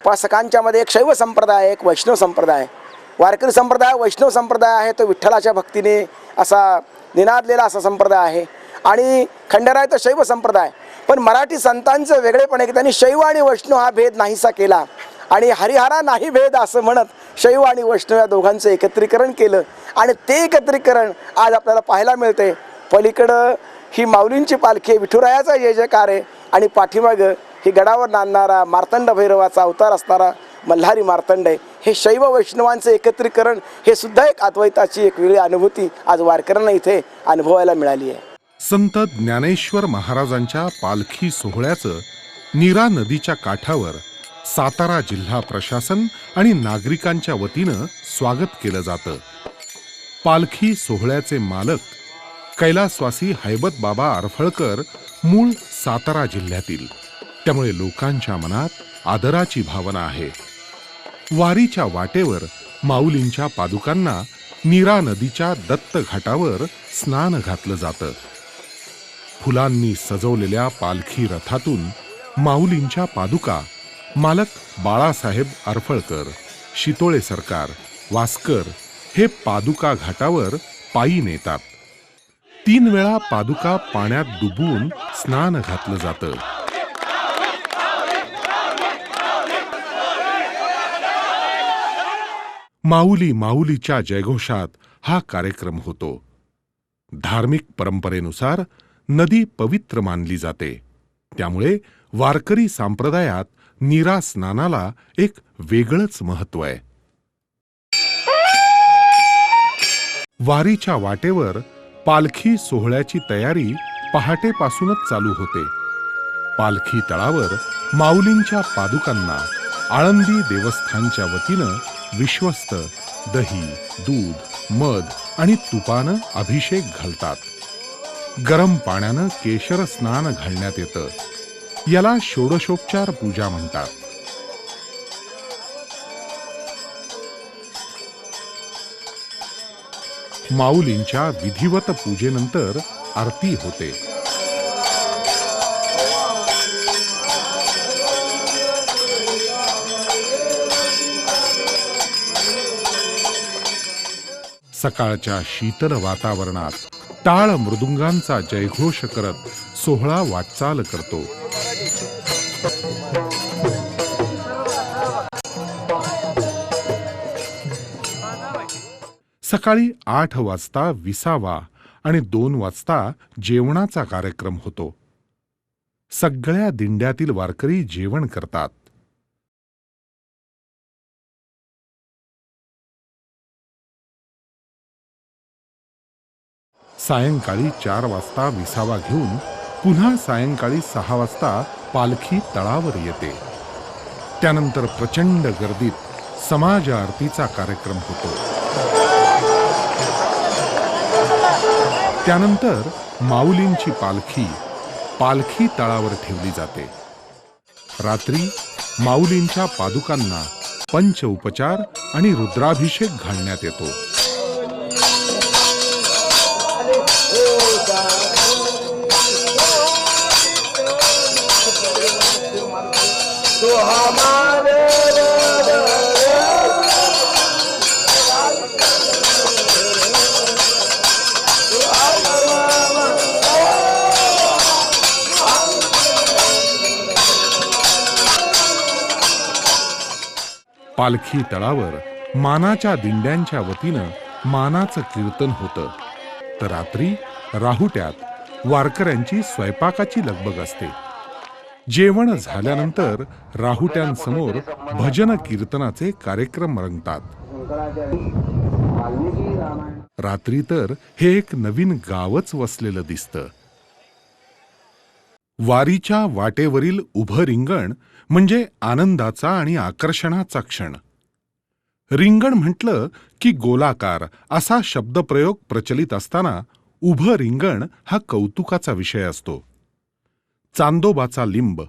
उपासकांच्या मध्ये एक शैव संप्रदाय, एक वैष्णव संप्रदाय. वारकरी संप्रदाय वैष्णव संप्रदाय आहे, तो विठ्ठलाच्या भक्तीने असा निनादलेला असा संप्रदाय आहे. आणि खंडेराय तो शैव संप्रदाय. पण मराठी संतांचं वेगळेपण आहे की त्यांनी शैव आणि वैष्णव हा भेद नाहीसा केला आणि हरिहरा नाही भेद असं म्हणत शैव आणि वैष्णव या दोघांचं एकत्रीकरण केलं. आणि ते एकत्रीकरण आज आपल्याला पाहायला मिळते. पलीकडं ही माऊलींची पालखी आहे, विठुरायाचा जय जयकार आहे, आणि पाठीमागं ही गडावर नांदणारा मार्तंड भैरवाचा अवतार असणारा मल्हारी मार्तंड आहे. हे शैव वैष्णवांचं एकत्रीकरण हे सुद्धा एक अद्वैताची एक वेगळी अनुभूती आज वारकऱ्यांना इथे अनुभवायला मिळाली आहे. संत ज्ञानेश्वर महाराजांच्या पालखी सोहळ्याचं नीरा नदीच्या काठावर सातारा जिल्हा प्रशासन आणि नागरिकांच्या वतीनं स्वागत केलं जातं. पालखी सोहळ्याचे मालक कैलासवासी हैबत बाबा आरफळकर मूळ सातारा जिल्ह्यातील, त्यामुळे लोकांच्या मनात आदराची भावना आहे. वारीच्या वाटेवर माऊलींच्या पादुकांना नीरा नदीच्या दत्त घाटावर स्नान घातलं जातं. फुलांनी सजवलेल्या पालखी रथातून माऊलींच्या पादुका मालक बाळासाहेब आरफळकर, शितोळे सरकार, वास्कर हे पादुका घाटावर पायी नेतात. 3 वेळा पादुका पाण्यात डुबवून स्नान घातलं जातं. माऊली माऊलीच्या जयघोषात हा कार्यक्रम होतो. धार्मिक परंपरेनुसार नदी पवित्र मानली जाते, त्यामुळे वारकरी संप्रदायात नीरा स्नानाला एक वेगळंच महत्त्व आहे. वारीच्या वाटेवर पालखी सोहळ्याची तयारी पहाटेपासूनच चालू होते. पालखी तळावर माऊलींच्या पादुकांना आळंदी देवस्थानच्या वतीनं विश्वस्त दही, दूध, मध आणि तुपानं अभिषेक घालतात. गरम पाण्यानं केशर स्नान घालण्यात येतं. याला षोडशोपचार पूजा म्हणतात. माऊलींच्या विधिवत पूजेनंतर आरती होते. सकाळच्या शीतल वातावरणात टाळ मृदुंगांचा जयघोष करत सोहळा वाटचाल करतो. सकाळी 8 वाजता विसावा आणि 2 वाजता जेवणाचा कार्यक्रम होतो. सगळ्या दिंड्यातील वारकरी जेवण करतात. सायंकाळी 4 वाजता विसावा घेऊन पुन्हा सायंकाळी 6 वाजता पालखी तळावर येते. त्यानंतर प्रचंड गर्दीत समाज आरतीचा कार्यक्रम होतो. त्यानंतर माऊलींची पालखी तळावर ठेवली जाते. रात्री माऊलींच्या पादुकांना पंच उपचार आणि रुद्राभिषेक घालण्यात येतो. पालखी तळावर मानाच्या दिंड्यांच्या वतीनं मानाचं कीर्तन होतं. तर रात्री राहुट्यात वारकऱ्यांची स्वयंपाकाची लगबग असते. जेवण झाल्यानंतर राहुट्यांसमोर भजन कीर्तनाचे कार्यक्रम रंगतात. रात्री तर हे एक नवीन गावच वसलेलं दिसतं. वारीच्या वाटेवरील उभं रिंगण म्हणजे आनंदाचा आणि आकर्षणाचा क्षण. रिंगण म्हटलं की गोलाकार असा शब्दप्रयोग प्रचलित असताना उभं रिंगण हा कौतुकाचा विषय असतो. चांदोबाचा लिंब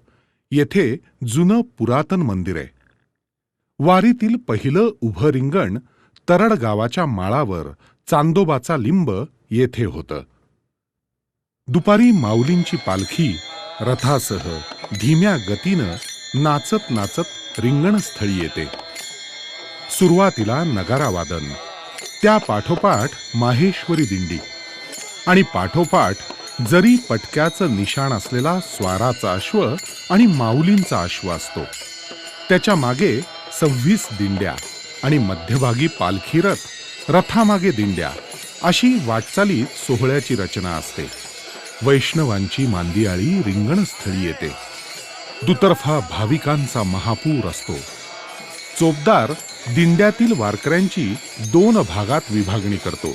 येथे जुनं पुरातन मंदिर आहे. वारीतील पहिलं उभं रिंगण तरड गावाच्या माळावर चांदोबाचा लिंब येथे होतं. दुपारी माऊलींची पालखी रथासह धीम्या गतीनं नाचत नाचत रिंगणस्थळी येते. सुरुवातीला नगारा वादन, त्या पाठोपाठ माहेश्वरी दिंडी आणि पाठोपाठ जरी पटक्याचं निशाण असलेला स्वाराचा अश्व आणि माऊलींचा अश्व असतो. त्याच्या मागे 26 दिंड्या आणि मध्यभागी पालखी रथ, रथामागे दिंड्या, अशी वाटचालीत सोहळ्याची रचना असते. वैष्णवांची मांदियाळी रिंगणस्थळी येते. दुतर्फा भाविकांचा महापूर असतो. चोपदार दिंड्यातील वारकऱ्यांची 2 भागात विभागणी करतो.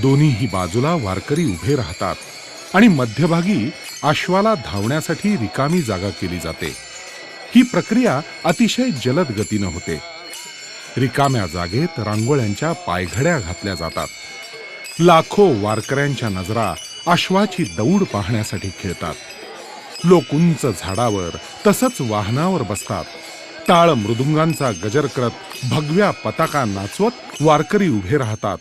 दोन्हीही बाजूला वारकरी उभे राहतात आणि मध्यभागी अश्वाला धावण्यासाठी रिकामी जागा केली जाते. ही प्रक्रिया अतिशय जलद गतीनं होते. रिकाम्या जागेत रांगोळ्यांच्या पायघड्या घातल्या जातात. लाखो वारकऱ्यांच्या नजरा अश्वाची दौड पाहण्यासाठी खेळतात. लोक उंच झाडावर तसंच वाहनावर बसतात. टाळ मृदुंगांचा गजर करत भगव्या पताका नाचवत वारकरी उभे राहतात.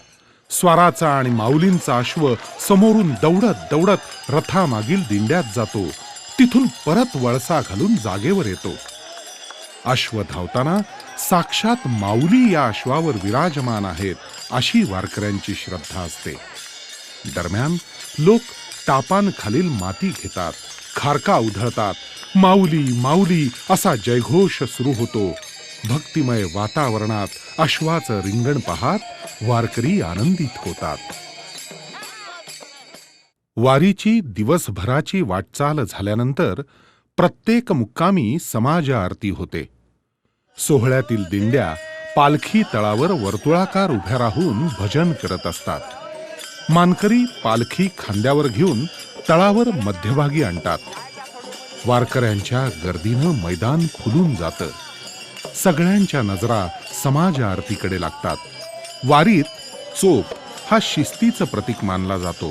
स्वाराचा आणि माऊलींचा अश्व समोरून दौडत दौडत रथामागील दिंड्यात जातो. तिथून परत वळसा घालून जागेवर येतो. अश्व धावताना साक्षात माऊली या अश्वावर विराजमान आहेत अशी वारकऱ्यांची श्रद्धा असते. दरम्यान लोक टापांखालील माती घेतात, खारका उधळतात. माऊली माऊली असा जयघोष सुरू होतो. भक्तिमय वातावरणात अश्वाचं रिंगण पाहत वारकरी आनंदित होतात. वारीची दिवसभराची वाटचाल झाल्यानंतर प्रत्येक मुक्कामी समाज आरती होते. सोहळ्यातील दिंड्या पालखी तळावर वर्तुळाकार उभ्या राहून भजन करत असतात. मानकरी पालखी खांद्यावर घेऊन तळावर मध्यभागी आणतात. वारकऱ्यांच्या गर्दीनं मैदान फुलून जातं. सगळ्यांच्या नजरा समाज आरतीकडे लागतात. वारीत चोप हा शिस्तीचं प्रतीक मानला जातो.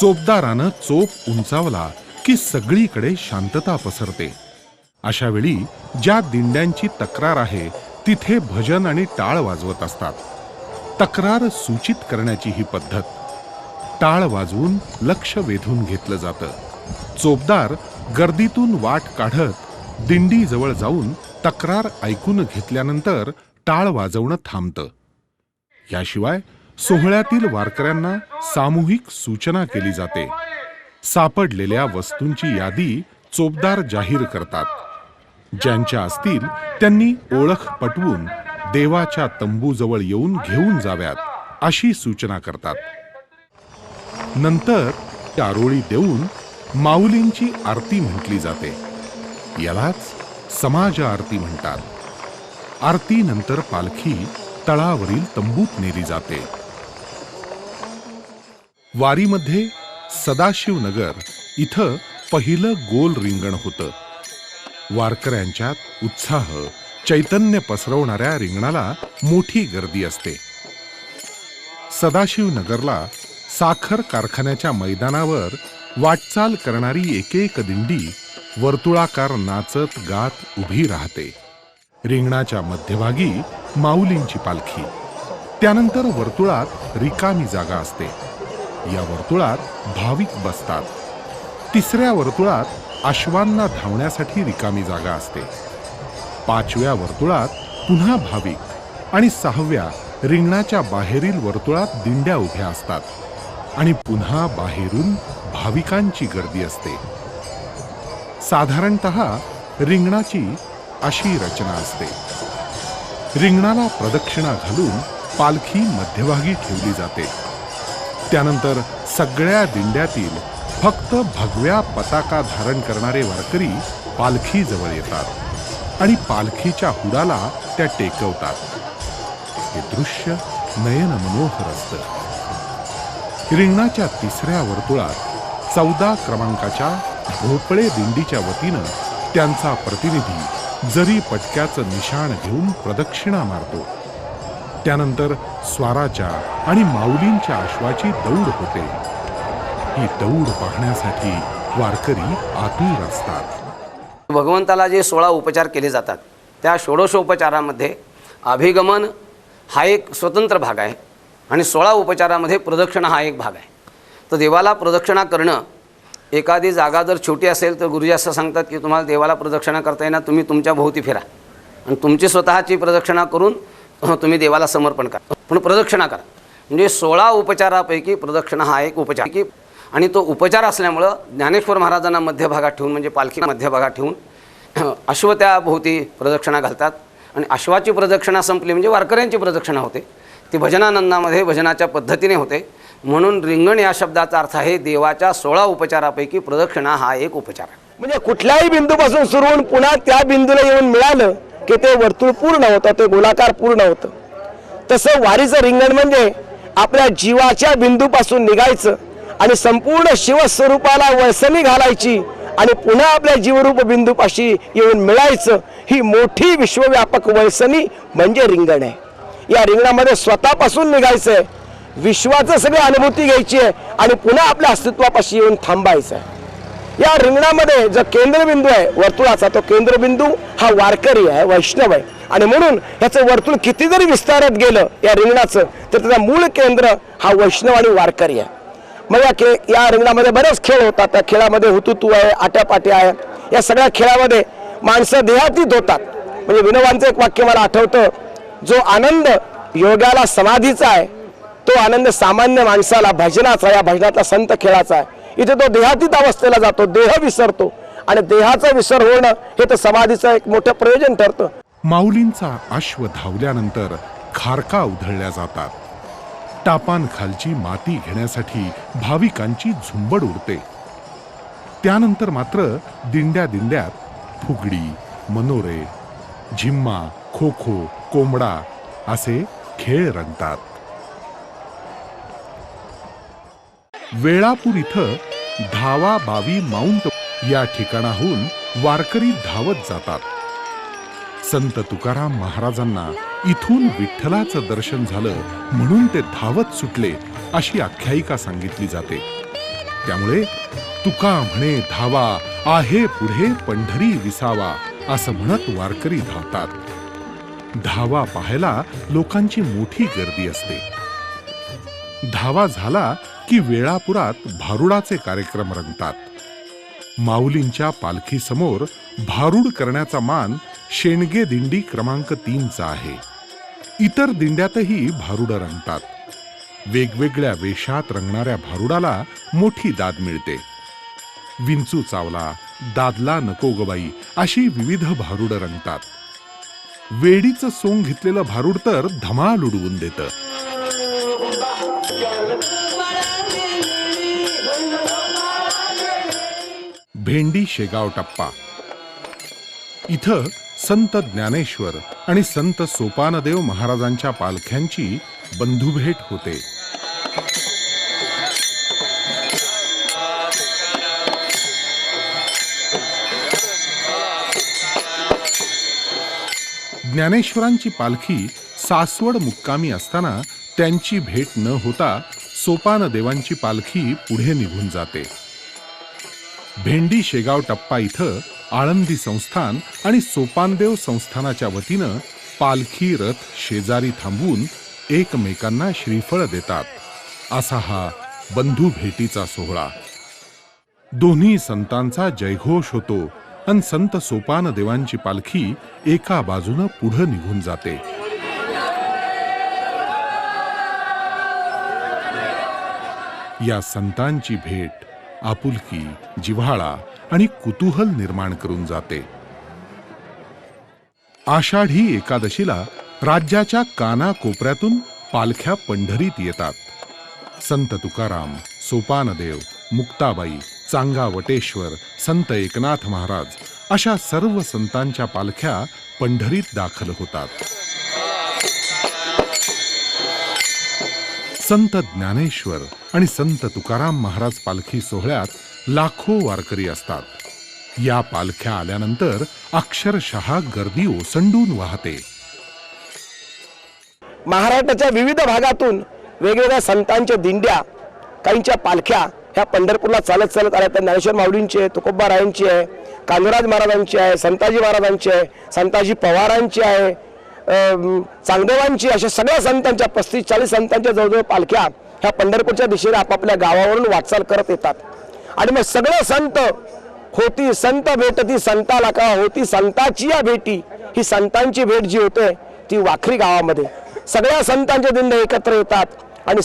चोपदारानं चोप उंचावला की सगळीकडे शांतता पसरते. अशा वेळी ज्या दिंड्यांची तक्रार आहे तिथे भजन आणि टाळ वाजवत असतात. तक्रार सूचित करण्याची ही पद्धत. टाळ वाजवून लक्ष वेधून घेतलं जातं. चोपदार गर्दीतून वाट काढत दिंडीजवळ जाऊन तक्रार ऐकून घेतल्यानंतर टाळ वाजवणं थांबतं. याशिवाय सोहळ्यातील वारकऱ्यांना सामूहिक सूचना केली जाते. सापडलेल्या वस्तूंची यादी चोपदार जाहीर करतात. ज्यांच्या असतील त्यांनी ओळख पटवून देवाच्या तंबूजवळ येऊन घेऊन जाव्यात अशी सूचना करतात. नंतर आरोळी देऊन माऊलींची आरती म्हटली जाते. यालाच समाज आरती म्हणतात. आरतीनंतर पालखी तळावरील तंबूत नेली जाते. वारीमध्ये सदाशिवनगर इथं पहिलं गोल रिंगण होतं. वारकऱ्यांच्यात उत्साह, चैतन्य पसरवणाऱ्या रिंगणाला मोठी गर्दी असते. सदाशिवनगरला साखर कारखान्याच्या मैदानावर वाटचाल करणारी एक दिंडी वर्तुळाकार नाचत गात उभी राहते. रिंगणाच्या मध्यभागी माऊलींची पालखी. त्यानंतर वर्तुळात रिकामी जागा असते. या वर्तुळात भाविक बसतात. तिसऱ्या वर्तुळात अश्वांना धावण्यासाठी रिकामी जागा असते. 5व्या वर्तुळात पुन्हा भाविक आणि 6व्या रिंगणाच्या बाहेरील वर्तुळात दिंड्या उभ्या असतात आणि पुन्हा बाहेरून भाविकांची गर्दी असते. साधारणतः रिंगणाची अशी रचना असते. रिंगणाला प्रदक्षिणा घालून पालखी मध्यभागी ठेवली जाते. त्यानंतर सगळ्या दिंड्यातील फक्त भगव्या पताका धारण करणारे वारकरी पालखीजवळ येतात आणि पालखीच्या हुडाला त्या टेकवतात. हे दृश्य नयन मनोहर असतं. रिंगणाच्या तिसऱ्या वर्तुळात 14 क्रमांकाच्या भोपळे दिंडीच्या वतीनं त्यांचा प्रतिनिधी जरी पटक्याचं निशाण घेऊन प्रदक्षिणा मारतो. त्यानंतर स्वाराच्या आणि माऊलींच्या अश्वाची दौड होते. ही दौड पाहण्यासाठी वारकरी आतुर असतात. भगवंताला जे 16 उपचार केले जातात त्या षोडशोपचारामध्ये अभिगमन हा एक स्वतंत्र भाग आहे आणि 16 उपचारामध्ये प्रदक्षिणा हा एक भाग आहे. तर देवाला प्रदक्षिणा करणं एखादी जागा जर छोटी असेल तर गुरुजी असं सांगतात की तुम्हाला देवाला प्रदक्षिणा करता येणार, तुम्ही तुमच्या भोवती फिरा आणि तुमची स्वतःची प्रदक्षिणा करून तुम्ही देवाला समर्पण करा, पण प्रदक्षिणा करा. म्हणजे 16 उपचारापैकी प्रदक्षिणा हा एक उपचार की, आणि तो उपचार असल्यामुळं ज्ञानेश्वर महाराजांना मध्यभागात ठेवून, म्हणजे पालखी मध्यभागात ठेवून अश्व त्या भोवती प्रदक्षिणा घालतात. आणि अश्वाची प्रदक्षिणा संपली म्हणजे वारकऱ्यांची प्रदक्षिणा होते. ती भजनानंदामध्ये भजनाच्या पद्धतीने होते. म्हणून रिंगण या शब्दाचा अर्थ आहे देवाच्या 16 उपचारापैकी प्रदक्षिणा हा एक उपचार आहे. म्हणजे कुठल्याही बिंदूपासून सुरू होऊन पुन्हा त्या बिंदूला येऊन मिळालं की ते वर्तुळ पूर्ण होतं, ते गोलाकार पूर्ण होतं. तसं वारीचं रिंगण म्हणजे आपल्या जीवाच्या बिंदूपासून निघायचं आणि संपूर्ण शिवस्वरूपाला वळसणी घालायची आणि पुन्हा आपल्या जीवरूप बिंदूपाशी येऊन मिळायचं. ही मोठी विश्वव्यापक वळसणी म्हणजे रिंगण आहे. या रिंगणामध्ये स्वतःपासून निघायचं आहे, विश्वाचं सगळी अनुभूती घ्यायची आहे आणि पुन्हा आपल्या अस्तित्वापाशी येऊन थांबायचं आहे. या रिंगणामध्ये जो केंद्रबिंदू आहे वर्तुळाचा, तो केंद्रबिंदू हा वारकरी आहे, वैष्णव आहे. आणि म्हणून ह्याचं वर्तुळ किती जरी विस्तारत गेलं या रिंगणाचं, तर त्याचा मूळ केंद्र हा वैष्णव आणि वारकरी आहे. मग या रिंगणामध्ये बरेच खेळ होतात. त्या खेळामध्ये हुतुतू आहे, आट्यापाट्या आहे. या सगळ्या खेळामध्ये माणसं देहातीत होतात. म्हणजे विनोबांचं एक वाक्य मला आठवतं, जो आनंद योगाला समाधीचा आहे तो आनंद सामान्य माणसाला भजनाचा, या भजनाचा संत खेळाचा आहे. इथे तो देहातीत अवस्थेला जातो, देह विसरतो आणि देहाचा विसर होणं हे तर समाधीचं एक मोठं प्रयोजन ठरतं. माऊलींचा अश्व धावल्यानंतर खारका उधळल्या जातात. टापांखालची माती घेण्यासाठी भाविकांची झुंबड उडते. त्यानंतर मात्र दिंड्या दिंड्यात फुगडी, मनोरे, झिम्मा, खो खो, कोंबडा असे खेळ रंगतात. वेळापूर इथं धावा बावी माउंट या ठिकाणाहून वारकरी धावत जातात. संत तुकाराम महाराजांना इथून विठ्ठलाचं दर्शन झालं म्हणून ते धावत सुटले अशी आख्यायिका सांगितली जाते. त्यामुळे तुका म्हणे धावा, आहे पुढे पंढरी विसावा असं म्हणत वारकरी धावतात. धावा पाहायला लोकांची मोठी गर्दी असते. धावा झाला की वेळापुरात भारुडाचे कार्यक्रम रंगतात. माऊलींच्या पालखीसमोर भारूड करण्याचा मान शेणगे दिंडी क्रमांक 3चा आहे. इतर दिंड्यातही भारुड रंगतात. वेगवेगळ्या वेशात रंगणाऱ्या भारुडाला मोठी दाद मिळते. विंचू चावला, दादला नको गबाई अशी विविध भारुड रंगतात. वेडीचं सोंग घेतलेलं भारूड तर धमाल उडवून देतं. भेंडी शेगाव टप्पा इथं संत ज्ञानेश्वर आणि संत सोपानदेव महाराजांच्या पालख्यांची बंधुभेट होते. ज्ञानेश्वरांची पालखी सासवड मुक्कामी असताना त्यांची भेट न होता सोपानदेवांची पालखी पुढे निघून जाते. भेंडी शेगाव टप्पा इथं आळंदी संस्थान आणि सोपानदेव संस्थानाच्या वतीनं पालखी रथ शेजारी थांबवून एकमेकांना श्रीफळ देतात. असा हा बंधू भेटीचा सोहळा. दोन्ही संतांचा जयघोष होतो आणि संत सोपानदेवांची पालखी एका बाजूनं पुढे निघून जाते. या संतांची भेट आपुलकी, जिव्हाळा आणि कुतूहल निर्माण करून जाते. आषाढी एकादशीला राज्याच्या कानाकोपऱ्यातून पालख्या पंढरीत येतात. संत तुकाराम, सोपानदेव, मुक्ताबाई, चांगा वटेश्वर, संत एकनाथ महाराज अशा सर्व संतांच्या पालख्या पंढरीत दाखल होतात. संत ज्ञानेश्वर आणि संत तुकाराम महाराज पालखी सोहळ्यात लाखो वारकरी असतात. या पालख्या आल्यानंतर अक्षरशः गर्दी ओसंडून वाहते. महाराष्ट्राच्या विविध भागातून वेगवेगळ्या संतांच्या दिंड्या, काहींच्या पालख्या ह्या पंढरपूरला चालत चालत आल्या. त्या ज्ञानेश्वर माऊलींची आहे, तुकोबारायांची आहे, कांदराज महाराजांची आहे, संताजी महाराजांची आहे, संताजी पवारांची आहे, चांगदेवांची, अशा सगळ्या संतांच्या 35-40 संतांच्या जवळजवळ पालख्या ह्या पंढरपूरच्या दिशेने आपापल्या गावावरून वाटचाल करत येतात. आणि मग सगळे संत होती संत भेटती संताला का होती संताची या भेटी. ही संतांची भेट जी होते ती वाखरी गावामध्ये सगळ्या संतांचे दिंड एकत्र येतात आणि